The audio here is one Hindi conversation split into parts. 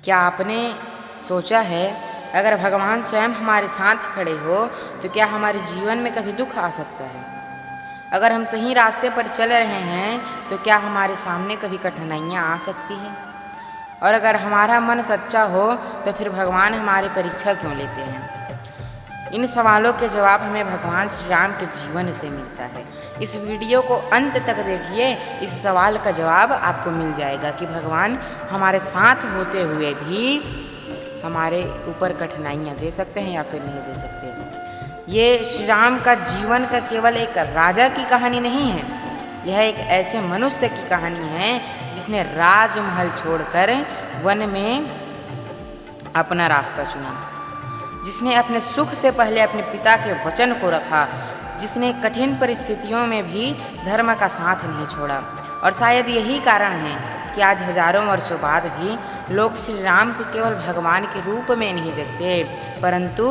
क्या आपने सोचा है, अगर भगवान स्वयं हमारे साथ खड़े हो तो क्या हमारे जीवन में कभी दुख आ सकता है? अगर हम सही रास्ते पर चल रहे हैं तो क्या हमारे सामने कभी कठिनाइयाँ आ सकती हैं? और अगर हमारा मन सच्चा हो तो फिर भगवान हमारी परीक्षा क्यों लेते हैं? इन सवालों के जवाब हमें भगवान श्री राम के जीवन से मिलता है। इस वीडियो को अंत तक देखिए, इस सवाल का जवाब आपको मिल जाएगा कि भगवान हमारे साथ होते हुए भी हमारे ऊपर कठिनाइयाँ दे सकते हैं या फिर नहीं दे सकते। ये श्री राम का जीवन का केवल एक राजा की कहानी नहीं है, यह एक ऐसे मनुष्य की कहानी है जिसने राजमहल छोड़कर वन में अपना रास्ता चुना, जिसने अपने सुख से पहले अपने पिता के वचन को रखा, जिसने कठिन परिस्थितियों में भी धर्म का साथ नहीं छोड़ा। और शायद यही कारण है कि आज हजारों वर्षों बाद भी लोग श्री राम को केवल भगवान के रूप में नहीं देखते, परंतु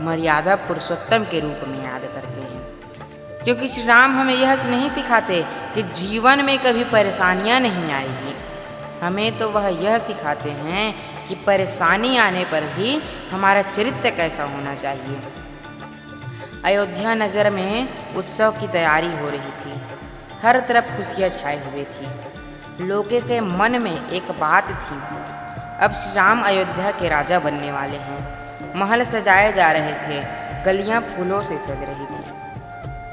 मर्यादा पुरुषोत्तम के रूप में याद करते हैं। क्योंकि श्री राम हमें यह नहीं सिखाते कि जीवन में कभी परेशानियां नहीं आएगी, हमें तो वह यह सिखाते हैं कि परेशानी आने पर भी हमारा चरित्र कैसा होना चाहिए। अयोध्या नगर में उत्सव की तैयारी हो रही थी, हर तरफ खुशियाँ छाए हुए थी। लोगों के मन में एक बात थी, अब श्री राम अयोध्या के राजा बनने वाले हैं। महल सजाए जा रहे थे, गलियां फूलों से सज रही थी,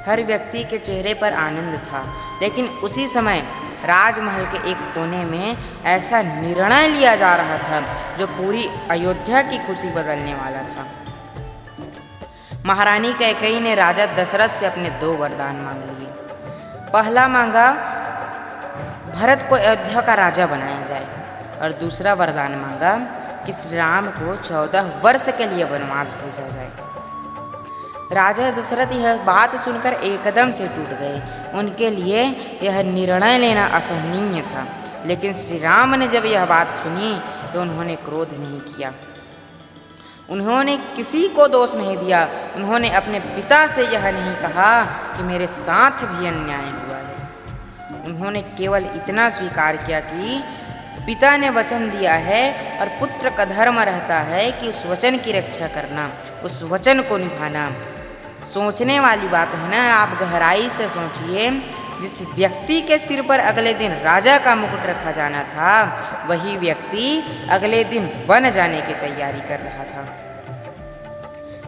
हर व्यक्ति के चेहरे पर आनंद था। लेकिन उसी समय राजमहल के एक कोने में ऐसा निर्णय लिया जा रहा था जो पूरी अयोध्या की खुशी बदलने वाला था। महारानी कैकेयी ने राजा दशरथ से अपने 2 वरदान मांग लिए। पहला मांगा भरत को अयोध्या का राजा बनाया जाए, और दूसरा वरदान मांगा कि श्री राम को 14 वर्ष के लिए वनवास भेजा जाए। राजा दशरथ यह बात सुनकर एकदम से टूट गए, उनके लिए यह निर्णय लेना असहनीय था। लेकिन श्री राम ने जब यह बात सुनी तो उन्होंने क्रोध नहीं किया, उन्होंने किसी को दोष नहीं दिया, उन्होंने अपने पिता से यह नहीं कहा कि मेरे साथ भी अन्याय हुआ है। उन्होंने केवल इतना स्वीकार किया कि पिता ने वचन दिया है और पुत्र का धर्म रहता है कि उस वचन की रक्षा करना, उस वचन को निभाना। सोचने वाली बात है ना, आप गहराई से सोचिए, जिस व्यक्ति के सिर पर अगले दिन राजा का मुकुट रखा जाना था, वही व्यक्ति अगले दिन वन जाने की तैयारी कर रहा था।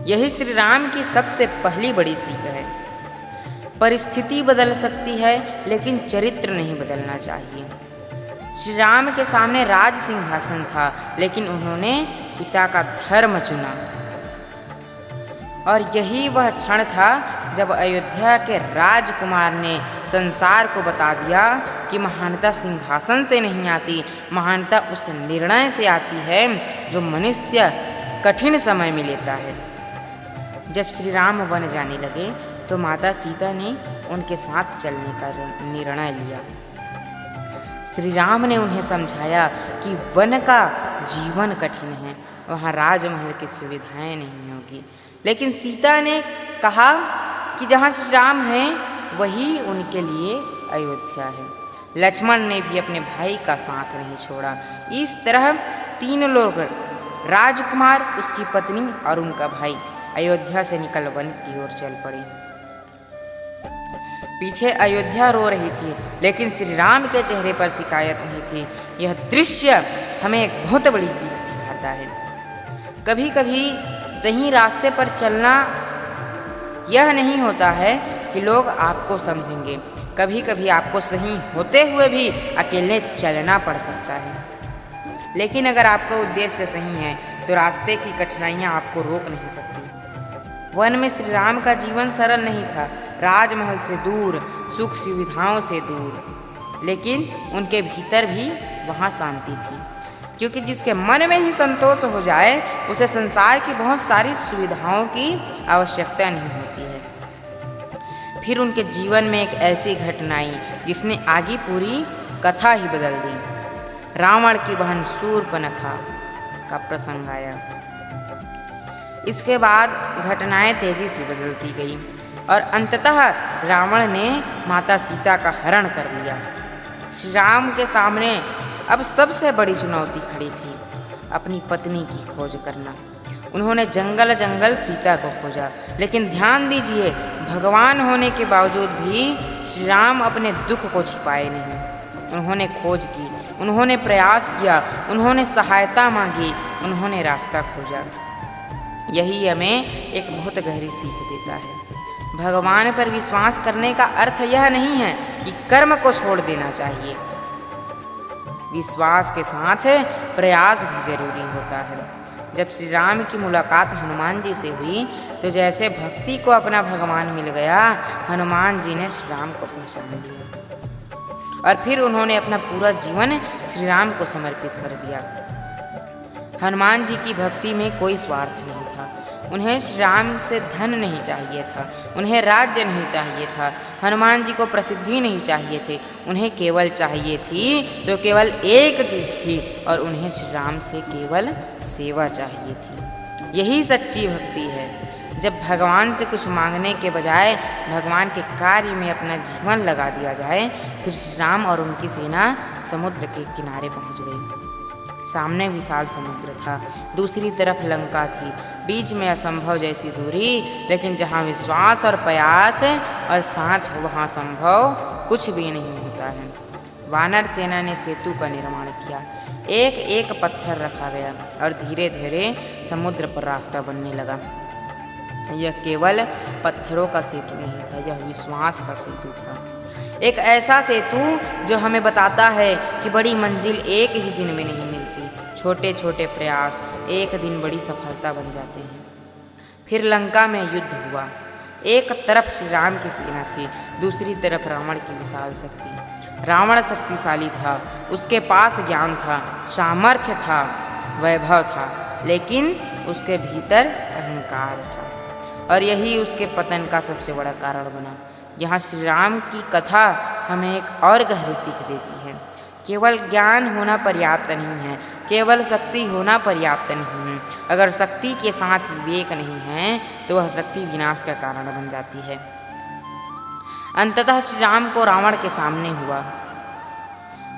यही श्री राम की सबसे पहली बड़ी सीख है। परिस्थिति बदल सकती है लेकिन चरित्र नहीं बदलना चाहिए। श्री राम के सामने राज सिंहासन था, लेकिन उन्होंने पिता का धर्म चुना। और यही वह क्षण था जब अयोध्या के राजकुमार ने संसार को बता दिया कि महानता सिंहासन से नहीं आती, महानता उस निर्णय से आती है जो मनुष्य कठिन समय में लेता है। जब श्री राम वन जाने लगे तो माता सीता ने उनके साथ चलने का निर्णय लिया। श्री राम ने उन्हें समझाया कि वन का जीवन कठिन है, वहाँ राजमहल की सुविधाएं नहीं होगी। लेकिन सीता ने कहा कि जहाँ श्री राम हैं वही उनके लिए अयोध्या है। लक्ष्मण ने भी अपने भाई का साथ नहीं छोड़ा। इस तरह 3 लोग, राजकुमार, उसकी पत्नी और उनका भाई, अयोध्या से निकल वन की ओर चल पड़े। पीछे अयोध्या रो रही थी, लेकिन श्री राम के चेहरे पर शिकायत नहीं थी। यह दृश्य हमें एक बहुत बड़ी सीख सिखाता है। कभी कभी सही रास्ते पर चलना यह नहीं होता है कि लोग आपको समझेंगे, कभी कभी आपको सही होते हुए भी अकेले चलना पड़ सकता है। लेकिन अगर आपका उद्देश्य सही है तो रास्ते की कठिनाइयाँ आपको रोक नहीं सकती। वन में श्री राम का जीवन सरल नहीं था, राजमहल से दूर, सुख सुविधाओं से दूर, लेकिन उनके भीतर भी वहाँ शांति थी। क्योंकि जिसके मन में ही संतोष हो जाए उसे संसार की बहुत सारी सुविधाओं की आवश्यकता नहीं होती है। फिर उनके जीवन में एक ऐसी घटना आई जिसने आगे पूरी कथा ही बदल दी। रावण की बहन शूर्पणखा का प्रसंग आया। इसके बाद घटनाएं तेजी से बदलती गई और अंततः रावण ने माता सीता का हरण कर लिया। श्री राम के सामने अब सबसे बड़ी चुनौती खड़ी थी, अपनी पत्नी की खोज करना। उन्होंने जंगल जंगल सीता को खोजा, लेकिन ध्यान दीजिए, भगवान होने के बावजूद भी श्री राम अपने दुख को छिपाए नहीं। उन्होंने खोज की, उन्होंने प्रयास किया, उन्होंने सहायता मांगी, उन्होंने रास्ता खोजा। यही हमें एक बहुत गहरी सीख देता है। भगवान पर विश्वास करने का अर्थ यह नहीं है कि कर्म को छोड़ देना चाहिए। विश्वास के साथ प्रयास भी जरूरी होता है। जब श्री राम की मुलाकात हनुमान जी से हुई तो जैसे भक्ति को अपना भगवान मिल गया, हनुमान जी ने श्री राम को पहचान लिया और फिर उन्होंने अपना पूरा जीवन श्री राम को समर्पित कर दिया। हनुमान जी की भक्ति में कोई स्वार्थ नहीं था। उन्हें श्री राम से धन नहीं चाहिए था, उन्हें राज्य नहीं चाहिए था, हनुमान जी को प्रसिद्धि नहीं चाहिए थे। उन्हें केवल चाहिए थी तो केवल एक चीज़ थी, और उन्हें श्री राम से केवल सेवा चाहिए थी। यही सच्ची भक्ति है। जब भगवान से कुछ मांगने के बजाय भगवान के कार्य में अपना जीवन लगा दिया जाए। फिर श्री राम और उनकी सेना समुद्र के किनारे पहुंच गई। सामने विशाल समुद्र था, दूसरी तरफ लंका थी, बीच में असंभव जैसी दूरी, लेकिन जहाँ विश्वास और प्रयास और साथ हो वहाँ संभव कुछ भी नहीं होता है। वानर सेना ने सेतु का निर्माण किया, एक एक पत्थर रखा गया और धीरे धीरे समुद्र पर रास्ता बनने लगा। यह केवल पत्थरों का सेतु नहीं था, यह विश्वास का सेतु था। एक ऐसा सेतु जो हमें बताता है कि बड़ी मंजिल एक ही दिन में नहीं मिलती, छोटे छोटे प्रयास एक दिन बड़ी सफलता बन जाते हैं। फिर लंका में युद्ध हुआ। एक तरफ श्री राम की सेना थी, दूसरी तरफ रावण की विशाल शक्ति। रावण शक्तिशाली था, उसके पास ज्ञान था, सामर्थ्य था, वैभव था, लेकिन उसके भीतर अहंकार था, और यही उसके पतन का सबसे बड़ा कारण बना। यहाँ श्री राम की कथा हमें एक और गहरी सीख देती है। केवल ज्ञान होना पर्याप्त नहीं है, केवल शक्ति होना पर्याप्त नहीं है। अगर शक्ति के साथ विवेक नहीं है तो वह शक्ति विनाश का कारण बन जाती है। अंततः श्री राम को रावण के सामने हुआ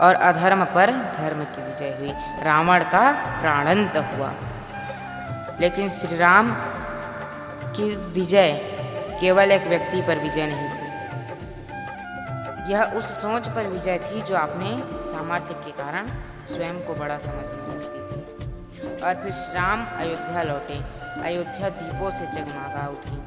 और अधर्म पर धर्म की विजय हुई। रावण का प्राणांत हुआ, लेकिन श्री राम की विजय केवल एक व्यक्ति पर विजय नहीं थी, यह उस सोच पर विजय थी जो अपने सामर्थ्य के कारण स्वयं को बड़ा समझने लगती थी। और फिर श्री राम अयोध्या लौटे। अयोध्या दीपों से जगमगा उठी,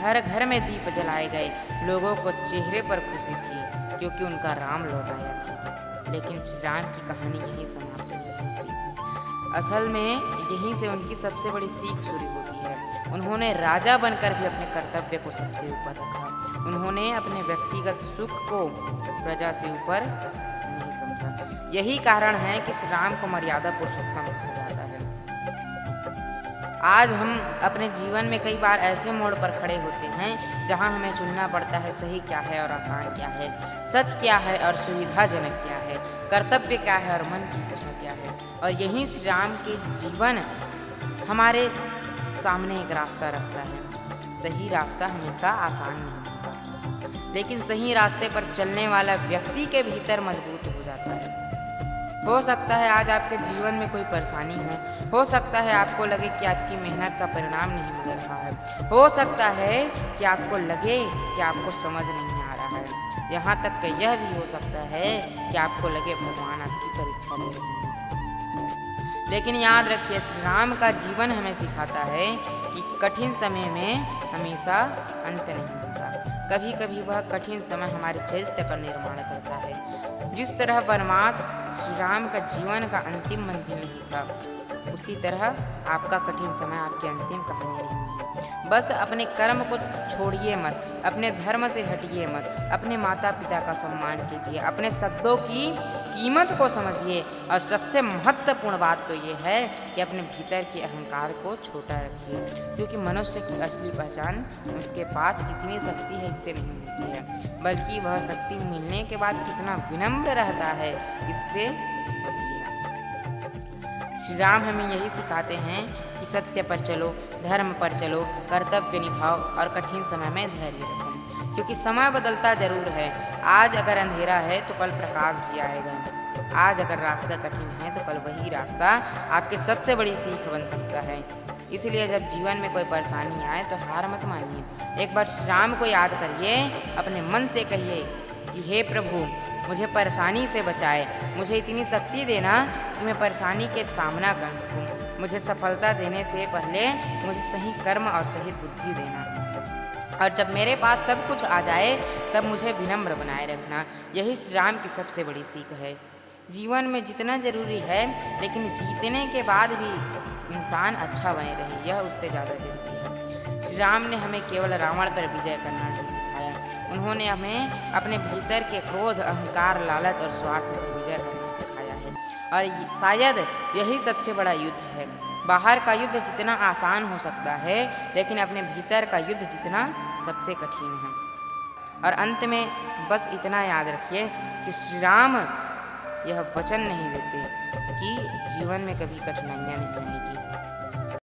हर घर में दीप जलाए गए। लोगों को चेहरे पर खुशी थी क्योंकि उनका राम लौट आया था। लेकिन श्री राम की कहानी यही समाप्त नहीं हुई। असल में यहीं से उनकी सबसे बड़ी सीख शुरू होती है। उन्होंने राजा बनकर भी अपने कर्तव्य को सबसे ऊपर रखा। उन्होंने अपने व्यक्तिगत सुख को प्रजा से ऊपर नहीं समझा। यही कारण है कि श्री राम को मर्यादा पुरुषोत्तम कहा जाता है। आज हम अपने जीवन में कई बार ऐसे मोड़ पर खड़े होते हैं जहां हमें चुनना पड़ता है सही क्या है और आसान क्या है, सच क्या है और सुविधाजनक क्या है, कर्तव्य क्या है और मन की इच्छा क्या है। और यही श्री राम के जीवन हमारे सामने एक रास्ता रखता है। सही रास्ता हमेशा आसान नहीं होता, लेकिन सही रास्ते पर चलने वाला व्यक्ति के भीतर मजबूत हो जाता है। हो सकता है आज आपके जीवन में कोई परेशानी हो सकता है आपको लगे कि आपकी मेहनत का परिणाम नहीं मिल रहा है, हो सकता है कि आपको लगे कि आपको समझ नहीं आ रहा है, यहाँ तक कि यह भी हो सकता है कि आपको लगे भगवान आपकी परीक्षा ले रहे हैं। लेकिन याद रखिए, श्री राम का जीवन हमें सिखाता है कि कठिन समय में हमेशा अंत नहीं होता। कभी कभी वह कठिन समय हमारे चरित्र का निर्माण करता है। जिस तरह वनवास श्री राम का जीवन का अंतिम मंजिल नहीं था, उसी तरह आपका कठिन समय आपकी अंतिम कहानी नहीं है। बस अपने कर्म को छोड़िए मत, अपने धर्म से हटिए मत, अपने माता पिता का सम्मान कीजिए, अपने शब्दों की कीमत को समझिए, और सबसे महत्वपूर्ण बात तो ये है कि अपने भीतर के अहंकार को छोटा रखिए, क्योंकि मनुष्य की असली पहचान उसके पास कितनी शक्ति है इससे नहीं मिलती है, बल्कि वह शक्ति मिलने के बाद कितना विनम्र रहता है इससे होती है। श्री राम हमें यही सिखाते हैं कि सत्य पर चलो, धर्म पर चलो, कर्तव्य निभाओ और कठिन समय में धैर्य रखें, क्योंकि समय बदलता जरूर है। आज अगर अंधेरा है तो कल प्रकाश भी आएगा। आज अगर रास्ता कठिन है तो कल वही रास्ता आपके सबसे बड़ी सीख बन सकता है। इसलिए जब जीवन में कोई परेशानी आए तो हार मत मानिए। एक बार श्री राम को याद करिए, अपने मन से कहिए कि हे प्रभु, मुझे परेशानी से बचाए, मुझे इतनी शक्ति देना कि मैं परेशानी के सामना कर सकूं। मुझे सफलता देने से पहले मुझे सही कर्म और सही बुद्धि देना, और जब मेरे पास सब कुछ आ जाए तब मुझे विनम्र बनाए रखना। यही श्री राम की सबसे बड़ी सीख है। जीवन में जितना जरूरी है, लेकिन जीतने के बाद भी इंसान अच्छा बने रहे, यह उससे ज़्यादा जरूरी है। श्री राम ने हमें केवल रावण पर विजय करना नहीं सिखाया, उन्होंने हमें अपने भीतर के क्रोध, अहंकार, लालच और स्वार्थ पर विजय करना सिखाया है। और शायद यही सबसे बड़ा युद्ध है। बाहर का युद्ध जितना आसान हो सकता है, लेकिन अपने भीतर का युद्ध जितना सबसे कठिन है। और अंत में बस इतना याद रखिए कि श्री राम यह वचन नहीं देते कि जीवन में कभी कठिनाइयाँ नहीं